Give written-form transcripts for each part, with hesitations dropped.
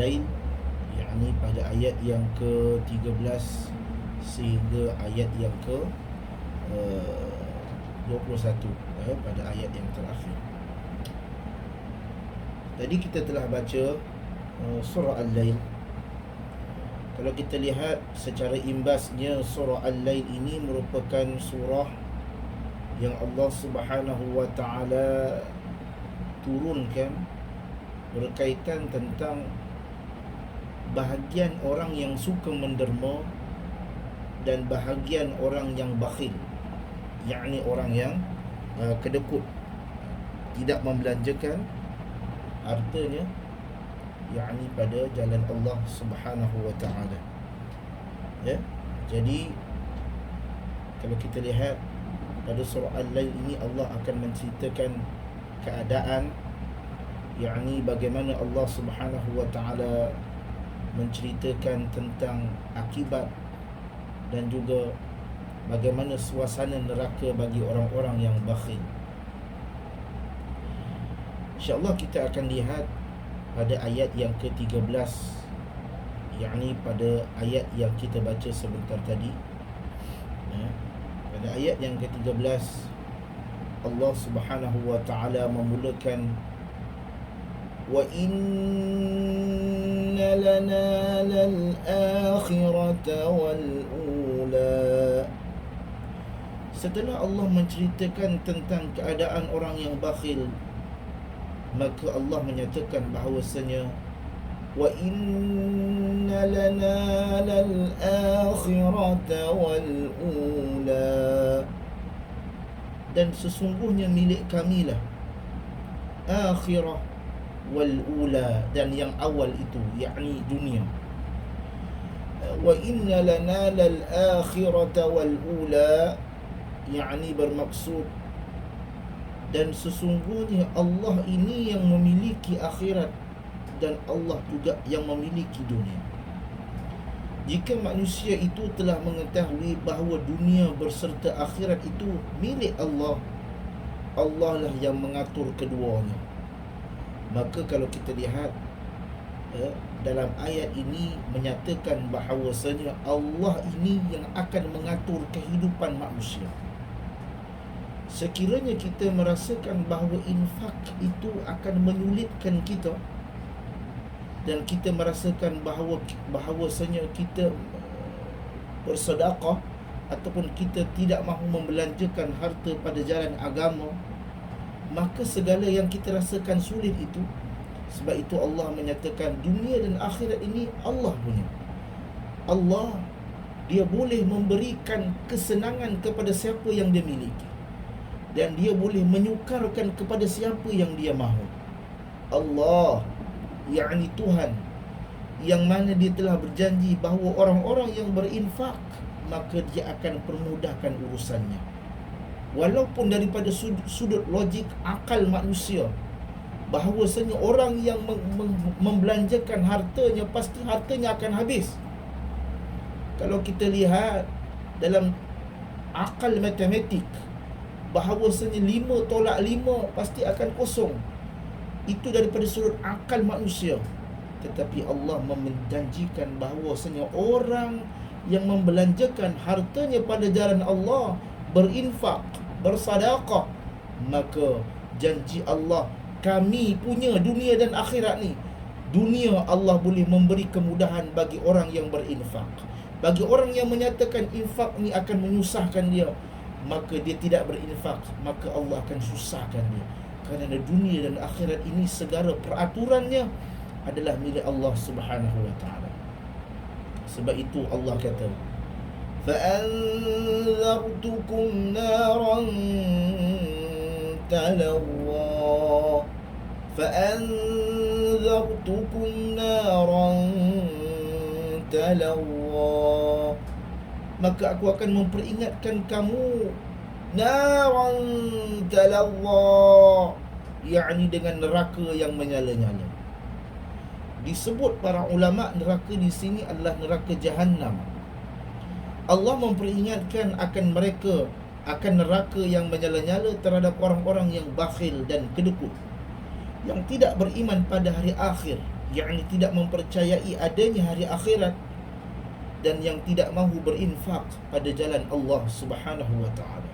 Lain, yakni pada ayat yang ke-13 sehingga ayat yang ke-21, pada ayat yang terakhir. Tadi kita telah baca surah Al-Lail. Kalau kita lihat secara imbasnya, surah Al-Lail ini merupakan surah yang Allah Subhanahu wa ta'ala turunkan berkaitan tentang bahagian orang yang suka menderma dan bahagian orang yang bakhil, yakni orang yang kedekut, tidak membelanjakan hartanya yakni pada jalan Allah Subhanahu wa ta'ala. Ya. Jadi kalau kita lihat pada surah Al-Lail ini, Allah akan menceritakan keadaan, yakni bagaimana Allah Subhanahu wa ta'ala menceritakan tentang akibat dan juga bagaimana suasana neraka bagi orang-orang yang bakhil. InsyaAllah kita akan lihat pada ayat yang ke-13, yakni pada ayat yang kita baca sebentar tadi. Pada ayat yang ke-13, Allah Subhanahu wa ta'ala memulakan wa inna lana lal akhirata wal ula. Setelah Allah menceritakan tentang keadaan orang yang bakhil, maka Allah menyatakan bahawasanya wa inna lana lal akhirata wal ula, dan sesungguhnya milik kamilah akhirah wal ula, dan yang awal itu yakni dunia. Wa inna lana lal akhirata wal ula, yakni bermaksud dan sesungguhnya Allah ini yang memiliki akhirat dan Allah juga yang memiliki dunia. Jika manusia itu telah mengetahui bahawa dunia berserta akhirat itu milik Allah, Allah lah yang mengatur keduanya. Maka kalau kita lihat dalam ayat ini menyatakan bahawasanya Allah ini yang akan mengatur kehidupan manusia. Sekiranya kita merasakan bahawa infak itu akan menyulitkan kita, dan kita merasakan bahawasanya kita bersedekah ataupun kita tidak mahu membelanjakan harta pada jalan agama, maka segala yang kita rasakan sulit itu. Sebab itu Allah menyatakan dunia dan akhirat ini Allah punya. Allah, dia boleh memberikan kesenangan kepada siapa yang dia miliki, dan dia boleh menyukarkan kepada siapa yang dia mahu. Allah, yakni Tuhan, yang mana dia telah berjanji bahawa orang-orang yang berinfak, maka dia akan permudahkan urusannya. Walaupun daripada sudut logik akal manusia, bahawasanya orang yang membelanjakan hartanya, pasti hartanya akan habis. Kalau kita lihat dalam akal matematik, bahawasanya 5 tolak 5 pasti akan kosong. Itu daripada sudut akal manusia. Tetapi Allah menjanjikan bahawasanya orang yang membelanjakan hartanya pada jalan Allah, berinfak, bersedekah, maka janji Allah, kami punya dunia dan akhirat ni. Dunia Allah boleh memberi kemudahan bagi orang yang berinfak. Bagi orang yang menyatakan infak ni akan menyusahkan dia, maka dia tidak berinfak, maka Allah akan susahkan dia. Kerana dunia dan akhirat ini segala peraturannya adalah milik Allah Subhanahu wa ta'ala. Sebab itu Allah kata, فَأَنذَرْتُكُمْ نَارًا تَلَظَّى فَأَنذَرْتُكُمْ نَارًا تَلَظَّى, maka aku akan memperingatkan kamu naran talazza, yakni dengan neraka yang menyala-nyala. Disebut para ulama neraka di sini adalah neraka Jahannam. Allah memperingatkan akan mereka, akan neraka yang menyala-nyala terhadap orang-orang yang bakhil dan kedekut, yang tidak beriman pada hari akhir, yakni tidak mempercayai adanya hari akhirat, dan yang tidak mahu berinfak pada jalan Allah Subhanahu wa taala.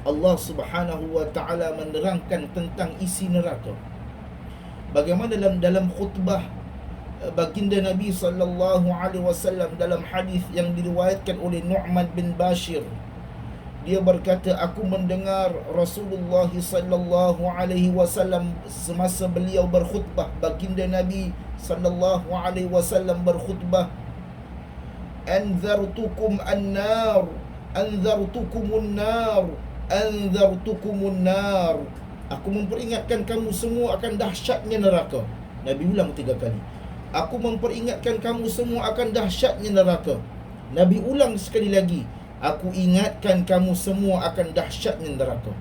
Allah Subhanahu wa taala menerangkan tentang isi neraka. Bagaimana dalam khutbah baginda Nabi sallallahu alaihi wasallam dalam hadis yang diriwayatkan oleh Nu'man bin Bashir, dia berkata, aku mendengar Rasulullah sallallahu alaihi wasallam semasa beliau berkhutbah, baginda Nabi sallallahu alaihi wasallam berkhutbah, anzartukum an-nar, anzartukumun nar, anzartukumun nar. Aku memperingatkan kamu semua akan dahsyatnya neraka. Nabi ulang 3 kali. Aku memperingatkan kamu semua akan dahsyatnya neraka. Nabi ulang sekali lagi. Aku ingatkan kamu semua akan dahsyatnya neraka.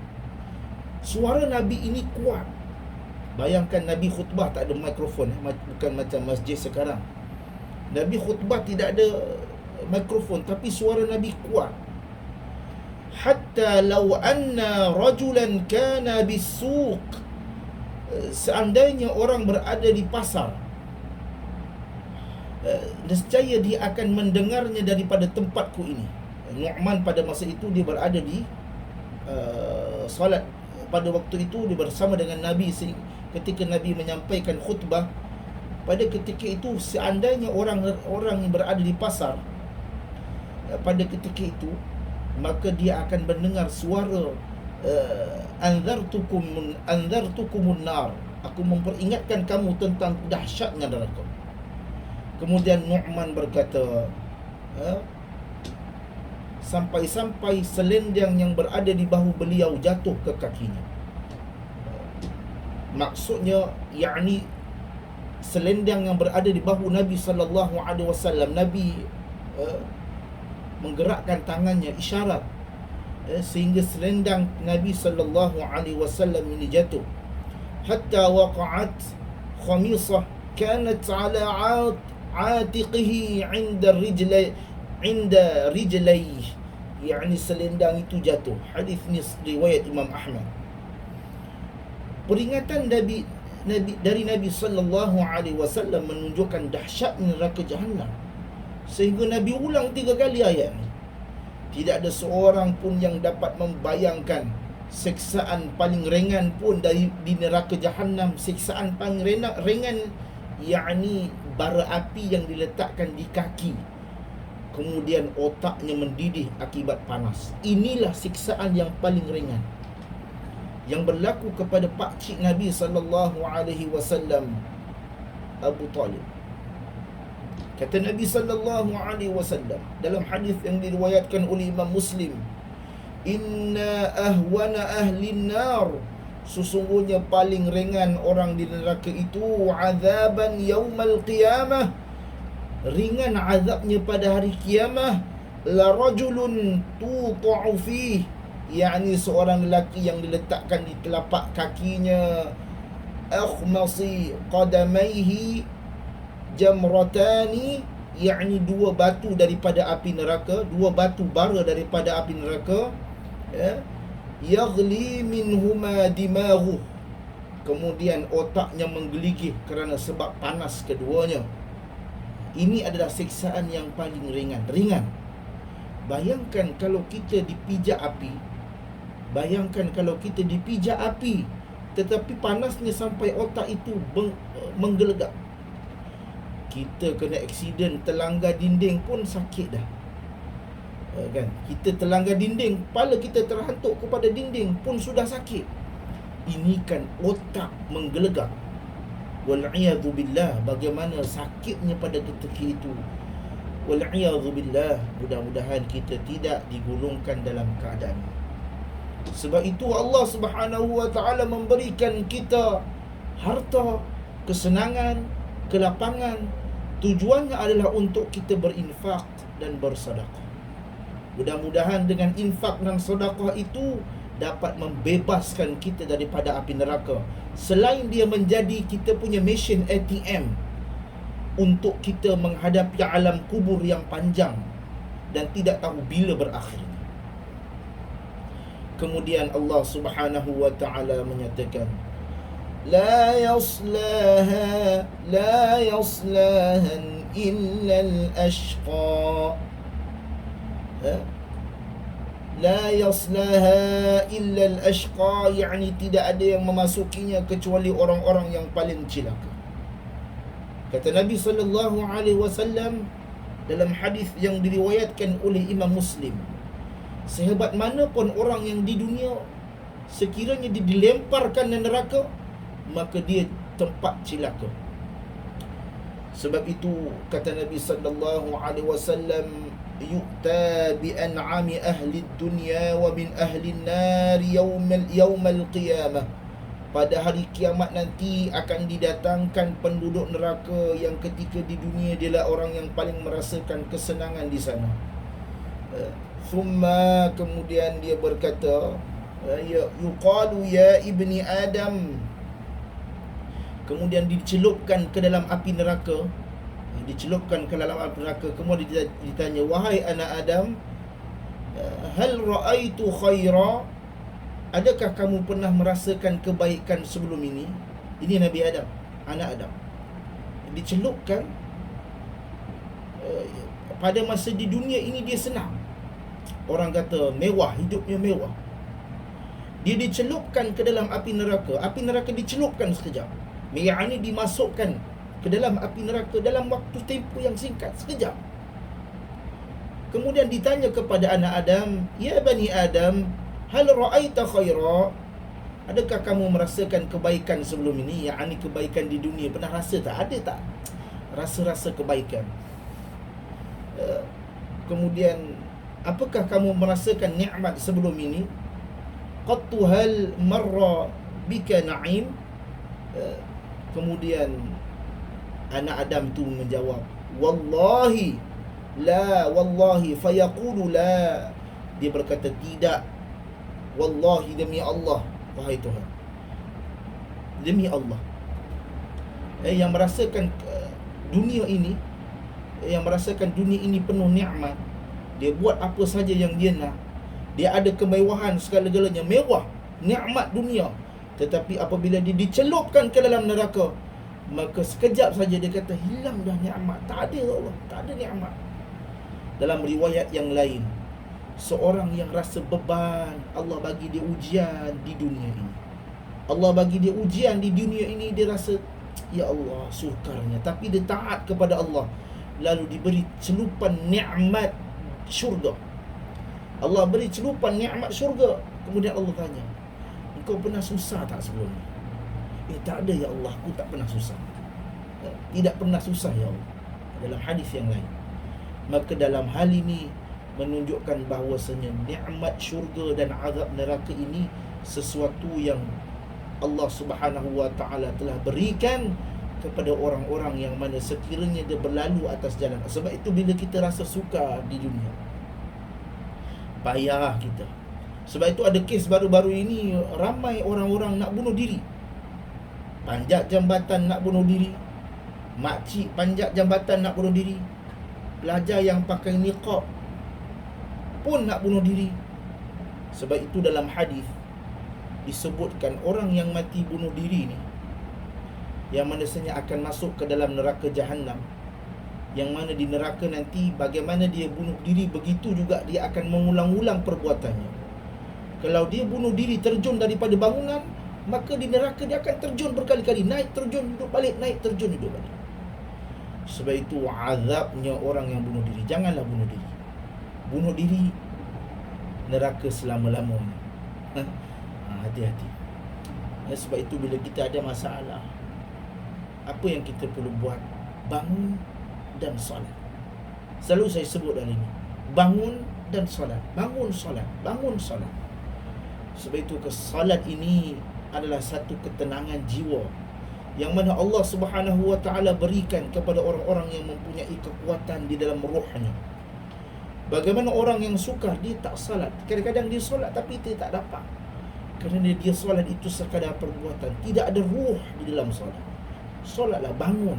Suara Nabi ini kuat. Bayangkan Nabi khutbah tak ada mikrofon, bukan macam masjid sekarang. Nabi khutbah tidak ada mikrofon, tapi suara Nabi kuat. Hatta law anna rajulan kana bis-suq, seandainya orang berada di pasar, nescaya dia akan mendengarnya daripada tempatku ini. Nu'man pada masa itu dia berada di solat. Pada waktu itu dia bersama dengan Nabi ketika Nabi menyampaikan khutbah. Pada ketika itu seandainya orang yang berada di pasar pada ketika itu, maka dia akan mendengar suara anzartukumun nar. Aku memperingatkan kamu tentang dahsyatnya neraka. Kemudian Nu'man berkata, sampai-sampai selendang yang berada di bahu beliau jatuh ke kakinya. Maksudnya yakni selendang yang berada di bahu Nabi sallallahu alaihi wasallam, Nabi menggerakkan tangannya isyarat sehingga selendang Nabi sallallahu alaihi wasallam ini jatuh. Hatta waqa'at khamisah kanat ala atiqihi 'inda rijlai, yakni selendang itu jatuh. Hadis ni riwayat Imam Ahmad. Peringatan dari Nabi sallallahu alaihi wasallam menunjukkan dahsyat neraka Jahannam, sehingga Nabi ulang 3 kali ayat ni. Tidak ada seorang pun yang dapat membayangkan siksaan paling ringan pun di neraka Jahannam. Siksaan paling ringan yakni bara api yang diletakkan di kaki, kemudian otaknya mendidih akibat panas. Inilah siksaan yang paling ringan yang berlaku kepada pakcik Nabi sallallahu alaihi wasallam, Abu Talib. Kata Nabi sallallahu alaihi wasallam dalam hadis yang diriwayatkan oleh Imam Muslim, inna ahwana ahlin nar, sesungguhnya paling ringan orang di neraka itu, azaban yaumal qiyamah, ringan azabnya pada hari kiamah, la rajulun tuta'u fih, yakni seorang lelaki yang diletakkan di telapak kakinya, akhmasi qadamaihi jamratani, yakni 2 batu daripada api neraka, 2 batu bara daripada api neraka, yaghli minhuma dimaghu, kemudian otaknya menggeliggir kerana sebab panas keduanya. Ini adalah siksaan yang paling ringan. Bayangkan kalau kita dipijak api. Bayangkan kalau kita dipijak api, tetapi panasnya sampai otak itu menggelegak. Kita kena aksiden terlanggar dinding pun sakit dah. Kan? Kita terlanggar dinding, kepala kita terhantuk kepada dinding pun sudah sakit. Ini kan otak menggelegak. Wal'iyadhu billah, bagaimana sakitnya pada ketika itu. Wal'iyadhu billah, mudah-mudahan kita tidak digolongkan dalam keadaan. Sebab itu Allah Subhanahu wa ta'ala memberikan kita harta, kesenangan, kelapangan. Tujuannya adalah untuk kita berinfak dan bersedekah. Mudah-mudahan dengan infak dan sedekah itu dapat membebaskan kita daripada api neraka. Selain dia menjadi kita punya mesin ATM untuk kita menghadapi alam kubur yang panjang dan tidak tahu bila berakhirnya. Kemudian Allah Subhanahu wa ta'ala menyatakan, لا يصلاها لا يصلاها إلا الأشقى. La yaslaha illa al-ashqa, yakni tidak ada yang memasukinya kecuali orang-orang yang paling celaka. Kata Nabi sallallahu alaihi wasallam dalam hadis yang diriwayatkan oleh Imam Muslim, sehebat mana pun orang yang di dunia, sekiranya dia dilemparkan ke neraka, maka dia tempat celaka. Sebab itu kata Nabi sallallahu alaihi wasallam, yu'ta bi an'ami ahli dunya wa min ahli an-nar yaumal qiyamah. Pada hari kiamat nanti akan didatangkan penduduk neraka yang ketika di dunia dialah orang yang paling merasakan kesenangan di sana. Thumma, kemudian dia berkata, yuqalu ya ibni Adam. Kemudian dicelupkan ke dalam api neraka. Dicelupkan ke dalam api neraka. Kemudian ditanya, wahai anak Adam, hal ra'aitu khaira, adakah kamu pernah merasakan kebaikan sebelum ini? Ini Nabi Adam, anak Adam, dicelupkan. Pada masa di dunia ini dia senang, orang kata mewah, hidupnya mewah. Dia dicelupkan ke dalam api neraka. Api neraka dicelupkan sekejap, yakni dimasukkan ke dalam api neraka dalam waktu tempoh yang singkat, sekejap. Kemudian ditanya kepada anak Adam, ya bani Adam, hal ra'aita khaira, adakah kamu merasakan kebaikan sebelum ini? Yakni kebaikan di dunia, pernah rasa tak? Ada tak rasa-rasa kebaikan? Kemudian, apakah kamu merasakan nikmat sebelum ini? Qattu hal marra bika na'im. Kemudian anak Adam tu menjawab, wallahi la, wallahi, fayaqulu la. Dia berkata tidak, wallahi, demi Allah, wahai Tuhan, demi Allah. Yang merasakan dunia ini, yang merasakan dunia ini penuh nikmat, dia buat apa saja yang dia nak, dia ada kemewahan segala-galanya, mewah, nikmat dunia. Tetapi apabila dia dicelupkan ke dalam neraka, maka sekejap saja dia kata, hilang dah nikmat, tak ada Allah, tak ada nikmat. Dalam riwayat yang lain, seorang yang rasa beban, Allah bagi dia ujian di dunia ini. Allah bagi dia ujian di dunia ini, dia rasa, ya Allah, sukarnya. Tapi dia taat kepada Allah, lalu diberi celupan nikmat syurga. Allah beri celupan nikmat syurga. Kemudian Allah tanya, engkau pernah susah tak sebelum ni? Tak ada ya Allah, aku tak pernah susah. Tidak pernah susah ya Allah, dalam hadis yang lain. Maka dalam hal ini menunjukkan bahawasanya nikmat syurga dan azab neraka ini sesuatu yang Allah Subhanahu wa taala telah berikan kepada orang-orang yang mana sekiranya dia berlalu atas jalan. Sebab itu bila kita rasa suka di dunia, payah kita. Sebab itu ada kes baru-baru ini, ramai orang-orang nak bunuh diri. Panjat jambatan nak bunuh diri, makcik panjat jambatan nak bunuh diri, pelajar yang pakai niqab pun nak bunuh diri. Sebab itu dalam hadis disebutkan orang yang mati bunuh diri ni, yang mananya akan masuk ke dalam neraka Jahannam, yang mana di neraka nanti bagaimana dia bunuh diri, begitu juga dia akan mengulang-ulang perbuatannya. Kalau dia bunuh diri terjun daripada bangunan, maka di neraka dia akan terjun berkali-kali, naik terjun hidup balik, naik terjun hidup balik. Sebab itu azabnya orang yang bunuh diri. Janganlah bunuh diri. Bunuh diri, neraka selama-lamanya. Hati-hati. Sebab itu bila kita ada masalah, apa yang kita perlu buat? Bangun dan solat. Selalu saya sebut hari ini, bangun dan solat, bangun solat, bangun solat. Sebab itu solat ini adalah satu ketenangan jiwa yang mana Allah Subhanahu wa taala berikan kepada orang-orang yang mempunyai kekuatan di dalam rohnya. Bagaimana orang yang sukar, dia tak salat, kadang-kadang dia solat tapi dia tak dapat, kerana dia solat itu sekadar perbuatan, tidak ada ruh di dalam solat. Solatlah, bangun,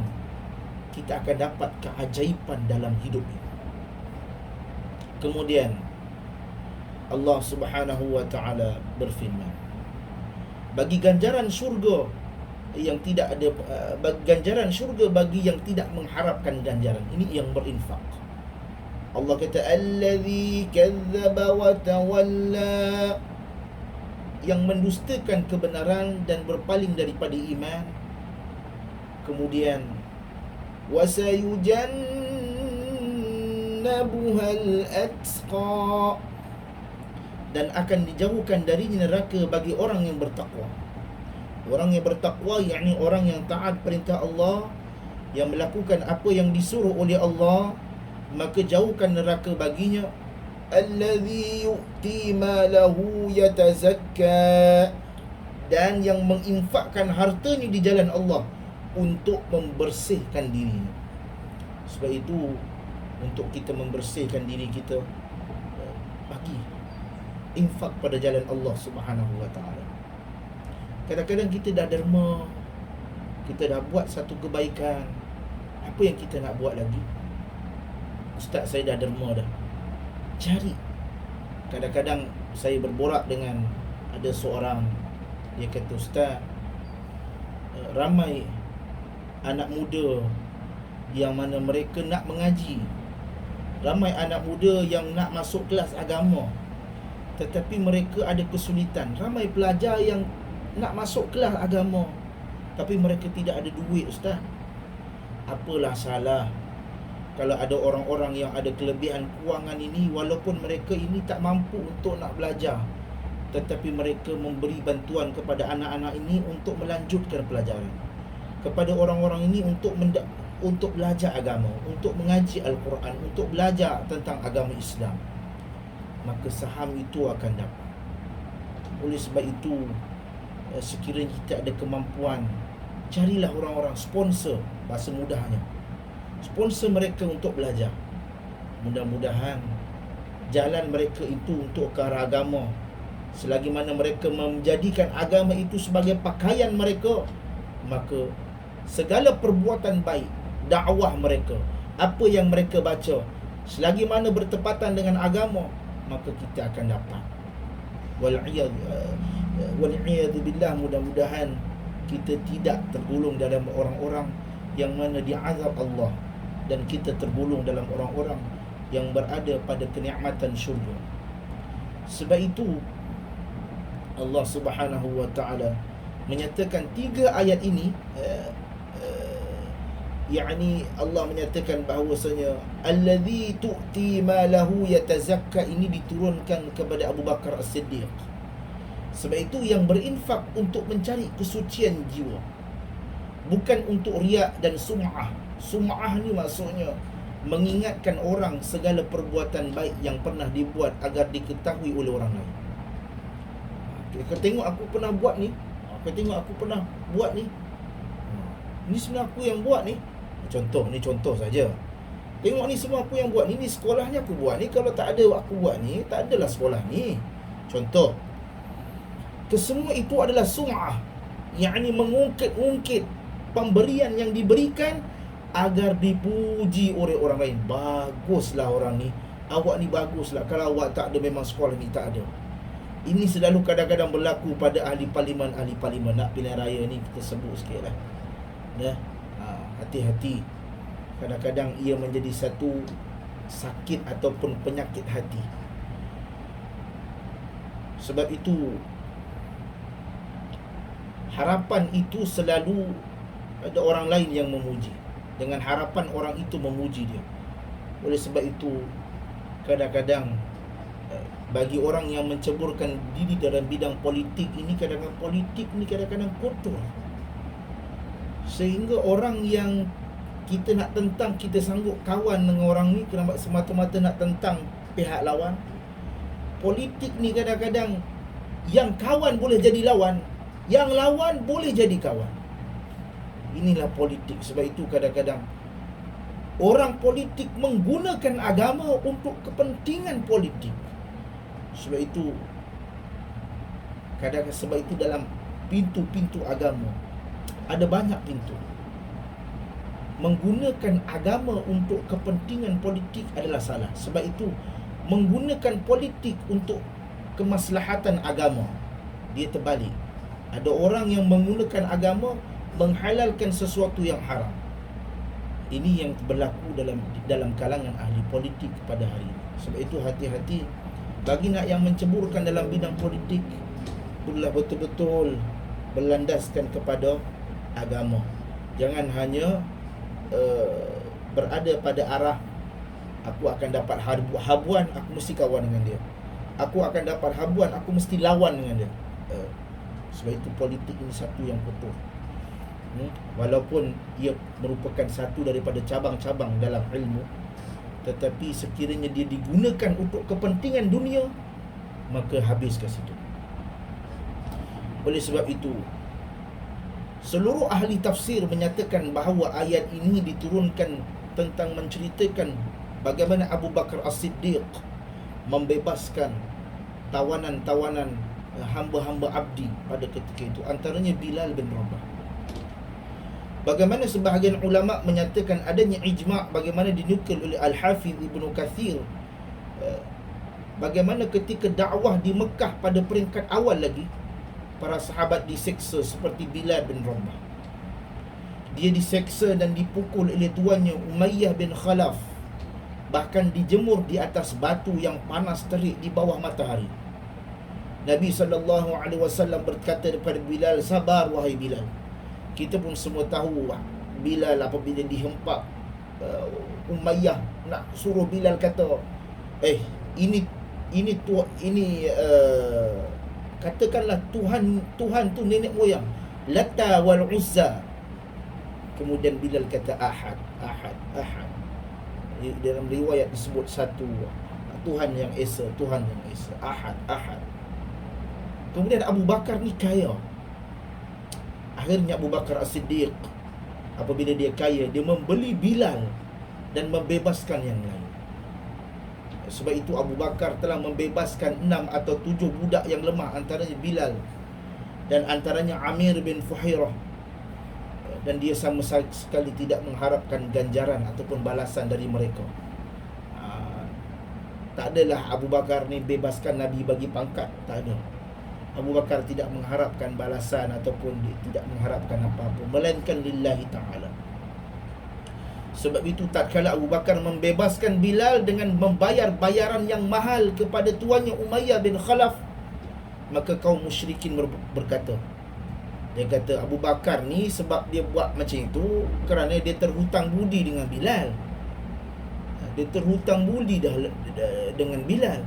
kita akan dapat keajaiban dalam hidup ini. Kemudian Allah Subhanahu wa taala berfirman, bagi ganjaran syurga yang tidak ada ganjaran syurga bagi yang tidak mengharapkan ganjaran. Ini yang berinfak. Allah kata allazi kadzdzaba wa tawalla, yang mendustakan kebenaran dan berpaling daripada iman. Kemudian wasayujannabuhal atqa, dan akan dijauhkan dari neraka bagi orang yang bertakwa. Orang yang bertakwa yakni orang yang taat perintah Allah, yang melakukan apa yang disuruh oleh Allah, maka jauhkan neraka baginya. Allazi yu'ti malahu yatazakka, dan yang menginfakkan hartanya di jalan Allah untuk membersihkan dirinya. Sebab itu untuk kita membersihkan diri kita, bagi infak pada jalan Allah Subhanahu wa taala. Kadang-kadang kita dah derma, kita dah buat satu kebaikan, apa yang kita nak buat lagi? Ustaz, saya dah derma dah. Cari. Kadang-kadang saya berborak dengan ada seorang, dia kata, Ustaz, ramai anak muda yang mana mereka nak mengaji, ramai anak muda yang nak masuk kelas agama, tetapi mereka ada kesulitan. Ramai pelajar yang nak masuk kelas agama, tapi mereka tidak ada duit, Ustaz. Apalah salah kalau ada orang-orang yang ada kelebihan kewangan ini, walaupun mereka ini tak mampu untuk nak belajar, tetapi mereka memberi bantuan kepada anak-anak ini untuk melanjutkan pelajaran, kepada orang-orang ini untuk belajar agama, untuk mengaji Al-Quran, untuk belajar tentang agama Islam, maka saham itu akan dapat. Oleh sebab itu, sekiranya kita ada kemampuan, carilah orang-orang sponsor, bahasa mudahnya, sponsor mereka untuk belajar. Mudah-mudahan jalan mereka itu untuk ke arah agama, selagi mana mereka menjadikan agama itu sebagai pakaian mereka, maka segala perbuatan baik, dakwah mereka, apa yang mereka baca, selagi mana bertepatan dengan agama, maka kita akan dapat. Wal'iyadu billah, mudah-mudahan kita tidak tergolong dalam orang-orang yang mana diazab Allah, dan kita tergolong dalam orang-orang yang berada pada kenikmatan syurga. Sebab itu Allah Subhanahu wa taala menyatakan 3 ayat ini, yakni Allah menyatakan bahawasanya allazi tu'ti malahu yatazakka ini diturunkan kepada Abu Bakar As-Siddiq. Sebab itu yang berinfak untuk mencari kesucian jiwa, bukan untuk riak dan sum'ah. Sum'ah ni maksudnya mengingatkan orang segala perbuatan baik yang pernah dibuat agar diketahui oleh orang lain. Kau tengok aku pernah buat ni, kau tengok aku pernah buat ni, ni sebenarnya aku yang buat ni. Contoh, ni contoh saja. Tengok ni semua aku yang buat ni, ni sekolahnya aku buat ni. Kalau tak ada aku buat ni, tak adalah sekolah ni. Contoh. Kesemua itu adalah sum'ah, yakni mengungkit-ungkit pemberian yang diberikan agar dipuji oleh orang lain. Baguslah orang ni, awak ni baguslah. Kalau awak tak ada, memang sekolah ni tak ada. Ini selalu kadang-kadang berlaku pada ahli parlimen. Nak pilihan raya ni kita sebut sikit lah, hati-hati. Kadang-kadang ia menjadi satu sakit ataupun penyakit hati. Sebab itu harapan itu selalu ada orang lain yang memuji, dengan harapan orang itu memuji dia. Oleh sebab itu kadang-kadang bagi orang yang menceburkan diri dalam bidang politik ini, kadang-kadang politik ni kadang-kadang kotor, sehingga orang yang kita nak tentang, kita sanggup kawan dengan orang ni kerana semata-mata nak tentang pihak lawan. Politik ni kadang-kadang yang kawan boleh jadi lawan, yang lawan boleh jadi kawan. Inilah politik. Sebab itu kadang-kadang orang politik menggunakan agama untuk kepentingan politik. Sebab itu sebab itu dalam pintu-pintu agama ada banyak pintu. Menggunakan agama untuk kepentingan politik adalah salah. Sebab itu menggunakan politik untuk kemaslahatan agama, dia terbalik. Ada orang yang menggunakan agama menghalalkan sesuatu yang haram. Ini yang berlaku dalam kalangan ahli politik pada hari ini. Sebab itu hati-hati bagi nak yang menceburkan dalam bidang politik, perlulah betul-betul berlandaskan kepada agama. Jangan hanya berada pada arah aku akan dapat habuan, aku mesti kawan dengan dia. Aku akan dapat habuan, aku mesti lawan dengan dia. Sebab itu politik ini satu yang kotor. Walaupun ia merupakan satu daripada cabang-cabang dalam ilmu, tetapi sekiranya dia digunakan untuk kepentingan dunia, maka habis ke situ. Oleh sebab itu, seluruh ahli tafsir menyatakan bahawa ayat ini diturunkan tentang menceritakan bagaimana Abu Bakar As-Siddiq membebaskan tawanan-tawanan hamba-hamba abdi pada ketika itu, antaranya Bilal bin Rabah. Bagaimana sebahagian ulama menyatakan adanya ijma', bagaimana dinukil oleh Al-Hafiz Ibnu Katsir, bagaimana ketika dakwah di Mekah pada peringkat awal lagi, para sahabat diseksa seperti Bilal bin Rabah. Dia diseksa dan dipukul oleh tuannya Umayyah bin Khalaf, bahkan dijemur di atas batu yang panas terik di bawah matahari. Nabi SAW berkata kepada Bilal, sabar wahai Bilal. Kita pun semua tahu Bilal apabila dihempak Umayyah nak suruh Bilal kata, ini katakanlah Tuhan tu nenek moyang Lata wal Uzza. Kemudian Bilal kata ahad. Dalam riwayat disebut satu, Tuhan yang esa, ahad. Kemudian Abu Bakar ni kaya. Akhirnya Abu Bakar As-Siddiq, apabila dia kaya, dia membeli Bilal dan membebaskan yang lain. Sebab itu Abu Bakar telah membebaskan 6 atau 7 budak yang lemah, antaranya Bilal dan antaranya Amir bin Fuhairah. Dan dia sama sekali tidak mengharapkan ganjaran ataupun balasan dari mereka. Tak adalah Abu Bakar ni bebaskan Nabi bagi pangkat, tak ada. Abu Bakar tidak mengharapkan balasan ataupun tidak mengharapkan apa-apa, melainkan lillahi ta'ala. Sebab itu tatkala Abu Bakar membebaskan Bilal dengan membayar bayaran yang mahal kepada tuannya Umayyah bin Khalaf, maka kaum musyrikin berkata, dia kata Abu Bakar ni sebab dia buat macam itu kerana dia terhutang budi dengan Bilal. Dia terhutang budi dengan Bilal.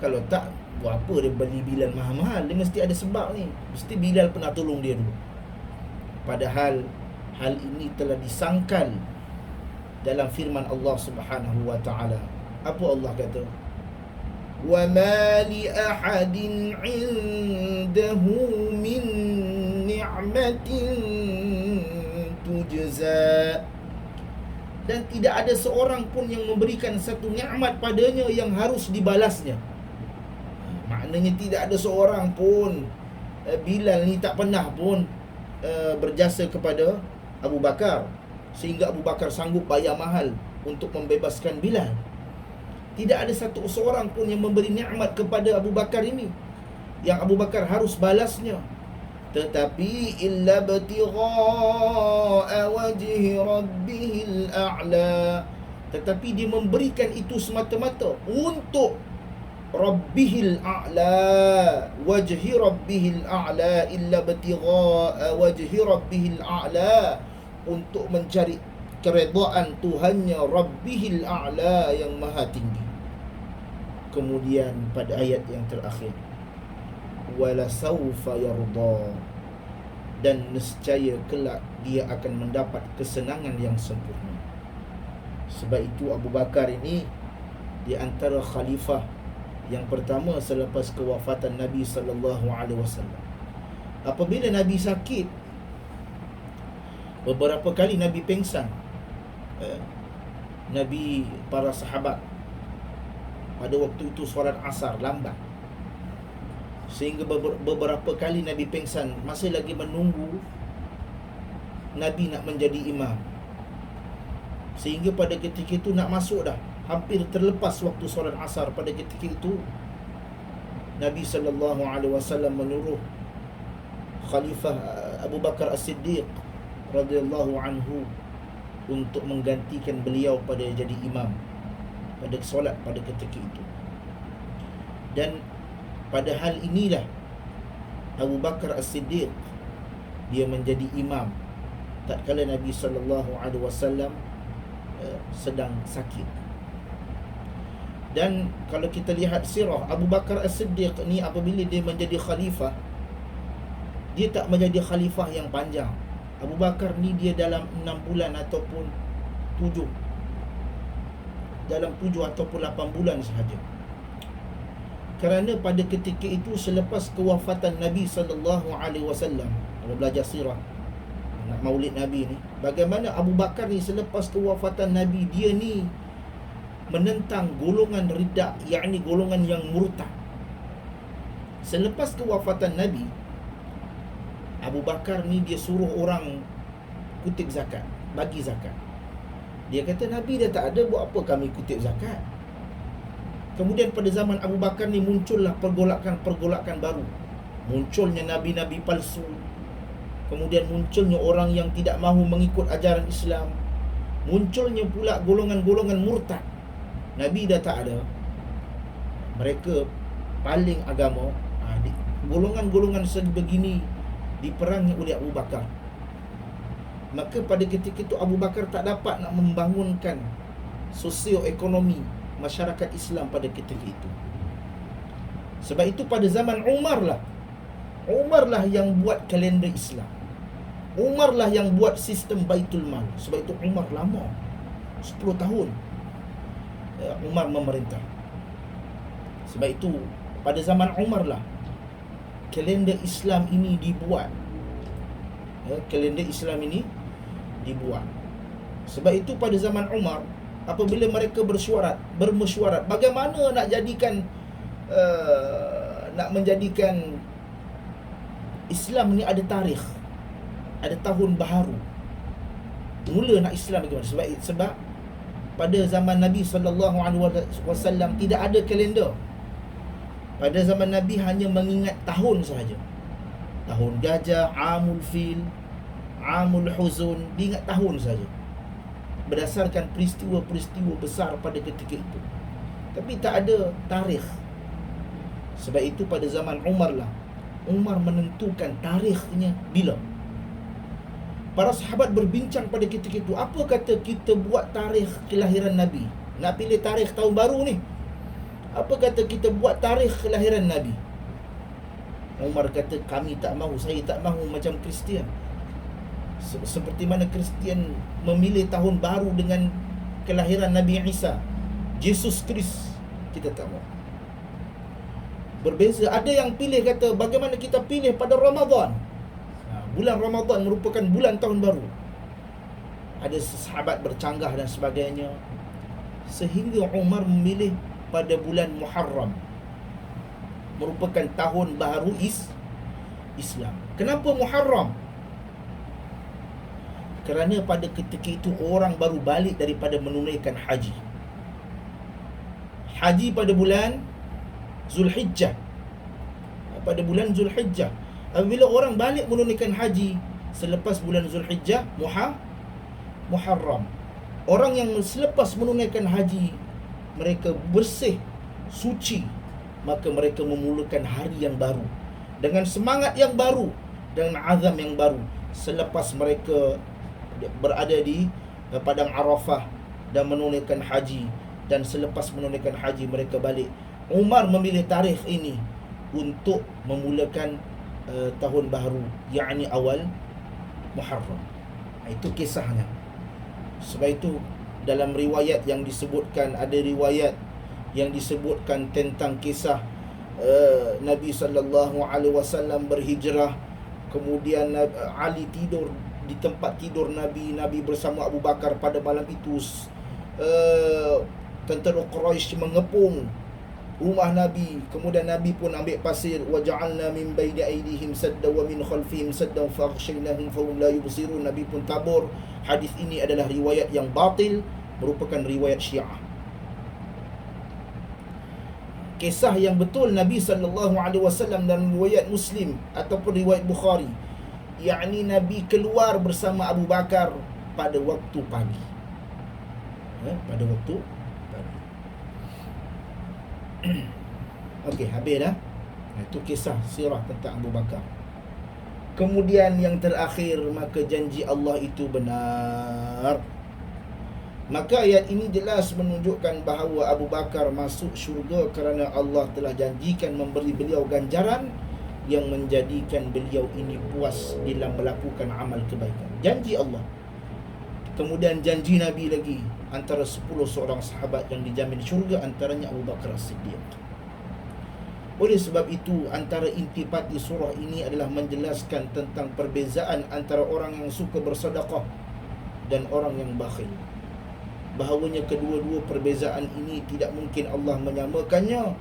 Kalau tak, buat apa dia beli Bilal mahal-mahal? Dia mesti ada sebab ni. Mesti Bilal pernah tolong dia dulu. Padahal hal ini telah disangkal dalam firman Allah Subhanahu wa taala. Apa Allah kata? Wa ma li ahadin 'indahu min ni'matin tujza. Dan tidak ada seorang pun yang memberikan satu nikmat padanya yang harus dibalasnya. Maknanya tidak ada seorang pun, Bilal ni tak pernah pun berjasa kepada Abu Bakar sehingga Abu Bakar sanggup bayar mahal untuk membebaskan Bilal. Tidak ada satu seorang pun yang memberi nikmat kepada Abu Bakar ini yang Abu Bakar harus balasnya. Tetapi illa batigha'a wajhi rabbihil a'la, tetapi dia memberikan itu semata-mata untuk Rabbihil a'la, wajhi Rabbihil a'la, illa batigha'a wajhi Rabbihil a'la, untuk mencari keredaan Tuhannya Rabbihil a'la yang maha tinggi. Kemudian pada ayat yang terakhir, wala sawfa yarda, dan nescaya kelak dia akan mendapat kesenangan yang sempurna. Sebab itu Abu Bakar ini di antara khalifah yang pertama selepas kewafatan Nabi sallallahu alaihi wasallam. Apabila Nabi sakit, beberapa kali Nabi pengsan, Nabi, para sahabat pada waktu itu solat asar lambat, sehingga beberapa kali Nabi pengsan masih lagi menunggu Nabi nak menjadi imam. Sehingga pada ketika itu nak masuk dah, hampir terlepas waktu solat asar. Pada ketika itu Nabi sallallahu alaihi wasallam menyuruh Khalifah Abu Bakar As-Siddiq radhiyallahu anhu untuk menggantikan beliau pada jadi imam pada solat pada ketika itu. Dan pada hal inilah Abu Bakar As-Siddiq dia menjadi imam tatkala Nabi sallallahu alaihi wasallam sedang sakit. Dan kalau kita lihat sirah Abu Bakar As-Siddiq ni, apabila dia menjadi khalifah, dia tak menjadi khalifah yang panjang. Abu Bakar ni dia dalam 6 bulan ataupun 7 ataupun 8 bulan sahaja. Kerana pada ketika itu selepas kewafatan Nabi sallallahu alaihi wasallam, kalau belajar sirah nak maulid Nabi ni, bagaimana Abu Bakar ni selepas kewafatan Nabi, dia ni menentang golongan riddah, yakni golongan yang murtad. Selepas kewafatan Nabi, Abu Bakar ni dia suruh orang kutip zakat, bagi zakat. Dia kata Nabi dah tak ada, buat apa kami kutip zakat? Kemudian pada zaman Abu Bakar ni muncullah pergolakan-pergolakan baru. Munculnya nabi-nabi palsu. Kemudian munculnya orang yang tidak mahu mengikut ajaran Islam. Munculnya pula golongan-golongan murtad. Nabi dah tak ada, mereka paling agama. Golongan-golongan sebegini diperangi oleh Abu Bakar. Maka pada ketika itu Abu Bakar tak dapat nak membangunkan sosioekonomi masyarakat Islam pada ketika itu. Sebab itu pada zaman Umar lah yang buat kalender Islam. Umar lah yang buat sistem Baitul Mal. Sebab itu Umar lama, 10 tahun Umar memerintah. Sebab itu pada zaman Umar lah kalender Islam ini dibuat. Kalender Islam ini dibuat. Sebab itu pada zaman Umar, apabila mereka bermesyuarat bagaimana nak jadikan nak menjadikan Islam ni ada tarikh, ada tahun baharu, mula nak Islam bagaimana? Sebab pada zaman Nabi SAW tidak ada kalender. Pada zaman Nabi hanya mengingat tahun sahaja. Tahun gajah, Amul Fil, Amul Huzun, diingat tahun sahaja, berdasarkan peristiwa-peristiwa besar pada ketika itu. Tapi tak ada tarikh. Sebab itu pada zaman Umar lah, Umar menentukan tarikhnya bila. Para sahabat berbincang pada ketika itu, apa kata kita buat tarikh kelahiran Nabi? Nak pilih tarikh tahun baru ni, apa kata kita buat tarikh kelahiran Nabi? Umar kata, kami tak mahu, saya tak mahu macam Kristian. Seperti mana Kristian memilih tahun baru dengan kelahiran Nabi Isa, Yesus Kristus, kita tak mahu. Berbeza. Ada yang pilih kata, bagaimana kita pilih pada Ramadan? Bulan Ramadan merupakan bulan tahun baru. Ada sahabat bercanggah dan sebagainya, sehingga Umar memilih pada bulan Muharram, merupakan tahun baharu Islam. Kenapa Muharram? Kerana pada ketika itu orang baru balik daripada menunaikan haji. Haji pada bulan Zulhijjah. Pada bulan Zulhijjah, apabila orang balik menunaikan haji selepas bulan Zulhijjah, Muharram, orang yang selepas menunaikan haji, mereka bersih, suci, maka mereka memulakan hari yang baru dengan semangat yang baru, dengan azam yang baru. Selepas mereka berada di padang Arafah dan menunaikan haji, dan selepas menunaikan haji mereka balik, Umar memilih tarikh ini untuk memulakan tahun baru, yakni awal Muharram. Itu kisahnya. Sebab itu dalam riwayat yang disebutkan, ada riwayat yang disebutkan tentang kisah Nabi SAW berhijrah, kemudian Ali tidur di tempat tidur Nabi bersama Abu Bakar pada malam itu. Tentera Quraisy mengepung rumah Nabi, kemudian Nabi pun ambil pasir, wa ja'alna min baini aydihim sadda wa min khalfihim sadda faghshaynahum fahum la yubsirun. Nabi pun tabur. Hadis ini adalah riwayat yang batil, merupakan riwayat Syiah. Kisah yang betul Nabi SAW dalam riwayat Muslim ataupun riwayat Bukhari, yakni Nabi keluar bersama Abu Bakar pada waktu pagi. Pada waktu pagi. Okey, habis dah. Itu kisah sirah tentang Abu Bakar. Kemudian yang terakhir, maka janji Allah itu benar. Maka ayat ini jelas menunjukkan bahawa Abu Bakar masuk syurga kerana Allah telah janjikan memberi beliau ganjaran yang menjadikan beliau ini puas dalam melakukan amal kebaikan. Janji Allah. Kemudian janji Nabi lagi, antara 10 seorang sahabat yang dijamin syurga, antaranya Abu Bakar As-Siddiq. Oleh sebab itu, antara intipati surah ini adalah menjelaskan tentang perbezaan antara orang yang suka bersedekah dan orang yang bakhil. Bahawanya kedua-dua perbezaan ini tidak mungkin Allah menyamakannya.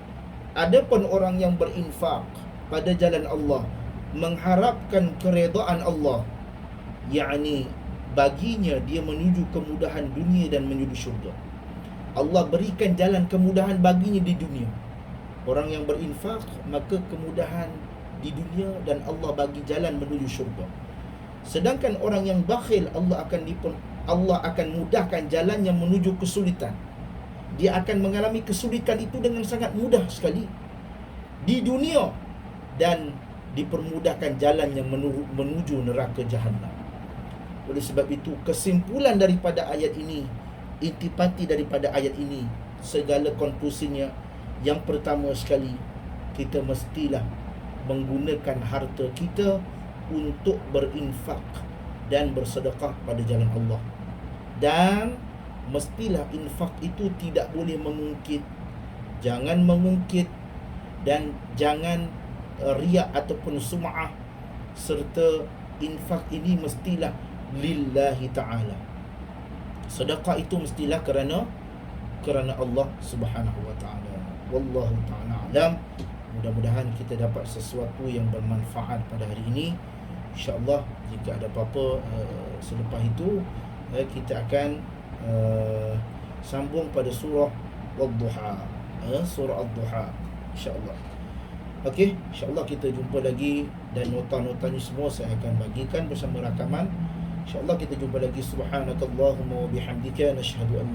Adapun orang yang berinfak pada jalan Allah, mengharapkan keredaan Allah, yakni baginya dia menuju kemudahan dunia dan menuju syurga. Allah berikan jalan kemudahan baginya di dunia. Orang yang berinfak, maka kemudahan di dunia dan Allah bagi jalan menuju syurga. Sedangkan orang yang bakhil, Allah akan mudahkan jalannya menuju kesulitan. Dia akan mengalami kesulitan itu dengan sangat mudah sekali di dunia, dan dipermudahkan jalannya menuju neraka jahanam. Oleh sebab itu, kesimpulan daripada ayat ini, intipati daripada ayat ini, segala konklusinya, yang pertama sekali, kita mestilah menggunakan harta kita untuk berinfak dan bersedekah pada jalan Allah. Dan mestilah infak itu tidak boleh mengungkit. Jangan mengungkit dan jangan riak ataupun sum'ah. Serta infak ini mestilah lillahi ta'ala. Sedekah itu mestilah kerana Allah Subhanahu wa ta'ala. Wallahu ta'ala alam. Mudah-mudahan kita dapat sesuatu yang bermanfaat pada hari ini. InsyaAllah jika ada apa-apa selepas itu, kita akan sambung pada surah Wad-Duha, surah Ad-Duha, insyaAllah. Okey, insyaAllah kita jumpa lagi. Dan nota-nota ni semua saya akan bagikan bersama rakaman. InsyaAllah kita jumpa lagi. Subhanakallahumma wa bihamdika, nashhadu an